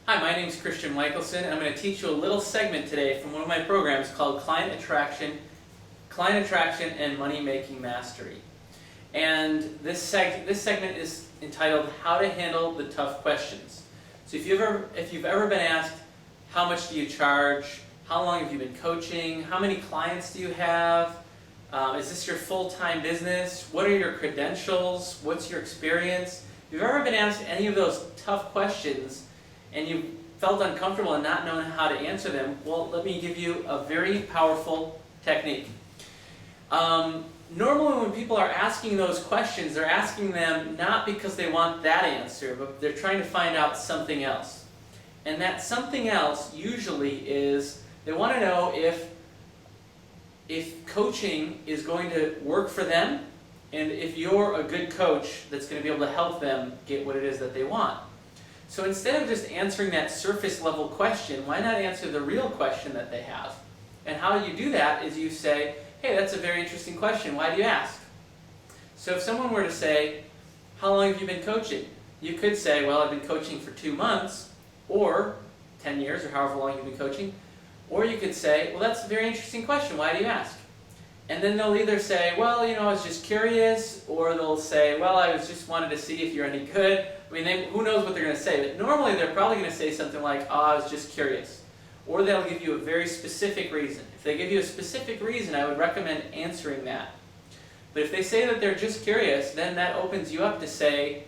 Hi, my name is Christian Michelson, and I'm going to teach you a little segment today from one of my programs called Client Attraction and Money Making Mastery. And this segment is entitled How to Handle the Tough Questions. So if you've ever been asked, how much do you charge? How long have you been coaching? How many clients do you have? Is this your full-time business? What are your credentials? What's your experience? If you've ever been asked any of those tough questions and you felt uncomfortable and not knowing how to answer them, well, let me give you a very powerful technique. Normally when people are asking those questions, they're asking them not because they want that answer, but they're trying to find out something else. And that something else usually is they want to know if coaching is going to work for them, and if you're a good coach that's going to be able to help them get what it is that they want. So instead of just answering that surface level question, why not answer the real question that they have? And how you do that is you say, hey, that's a very interesting question, why do you ask? So if someone were to say, how long have you been coaching? You could say, well, I've been coaching for 2 months, or 10 years, or however long you've been coaching. Or you could say, well, that's a very interesting question, why do you ask? And then they'll either say, well, I was just curious, or they'll say, well, I just wanted to see if you're any good. I mean, who knows what they're going to say, but normally they're probably going to say something like, oh, I was just curious. Or they'll give you a very specific reason. If they give you a specific reason, I would recommend answering that. But if they say that they're just curious, then that opens you up to say,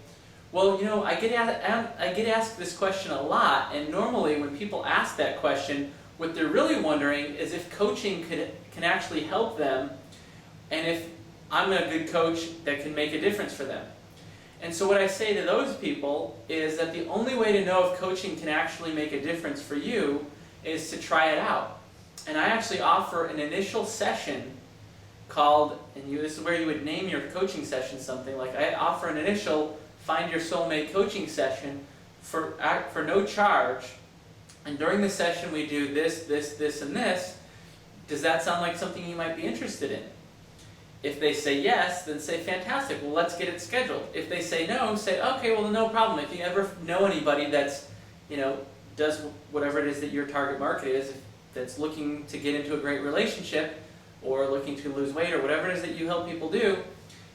well, I get asked this question a lot, and normally when people ask that question, what they're really wondering is if coaching can actually help them, and if I'm a good coach that can make a difference for them. And so what I say to those people is that the only way to know if coaching can actually make a difference for you is to try it out. And I actually offer an initial session called, this is where you would name your coaching session something, like I offer an initial Find Your Soulmate coaching session for no charge. And during the session we do this, and this. Does that sound like something you might be interested in? If they say yes, then say fantastic, well let's get it scheduled. If they say no, say okay, well no problem. If you ever know anybody that's, does whatever it is that your target market is, that's looking to get into a great relationship, or looking to lose weight, or whatever it is that you help people do,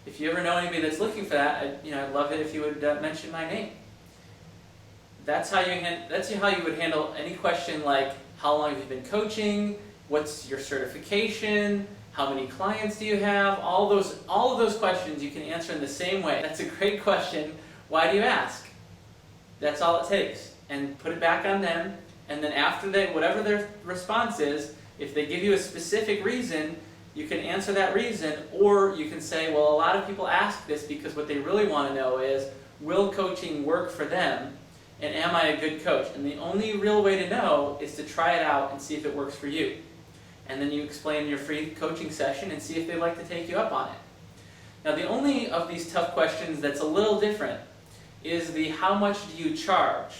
if you ever know anybody that's looking for that, I'd love it if you would mention my name. That's how you would handle any question like, how long have you been coaching? What's your certification? How many clients do you have? All of those questions you can answer in the same way. That's a great question. Why do you ask? That's all it takes. And put it back on them. And then after whatever their response is, if they give you a specific reason, you can answer that reason, or you can say, well, a lot of people ask this because what they really want to know is, will coaching work for them? And am I a good coach? And the only real way to know is to try it out and see if it works for you. And then you explain your free coaching session and see if they'd like to take you up on it. Now the only of these tough questions that's a little different is the how much do you charge?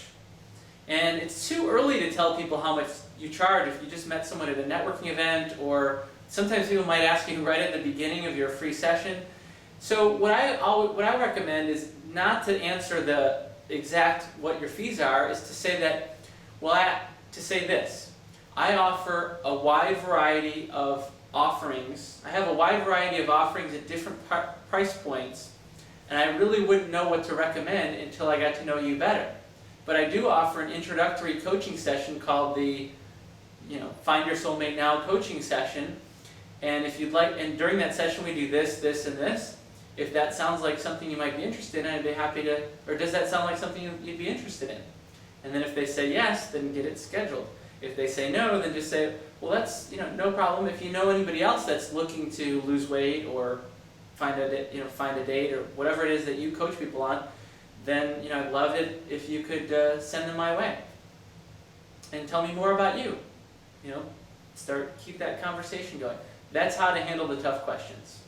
And it's too early to tell people how much you charge if you just met someone at a networking event, or sometimes people might ask you right at the beginning of your free session. So what I recommend is not to answer the exact what your fees are, is to say that, this. I offer a wide variety of offerings. I have a wide variety of offerings at different price points, and I really wouldn't know what to recommend until I got to know you better. But I do offer an introductory coaching session called the Find Your Soulmate Now coaching session. And if you'd like, and during that session we do this, and this. If that sounds like something you might be interested in, I'd be happy to, or does that sound like something you'd be interested in? And then if they say yes, then get it scheduled. If they say no, then just say, well, that's no problem. If you know anybody else that's looking to lose weight or find a date or whatever it is that you coach people on, then I'd love it if you could send them my way and tell me more about you. Keep that conversation going. That's how to handle the tough questions.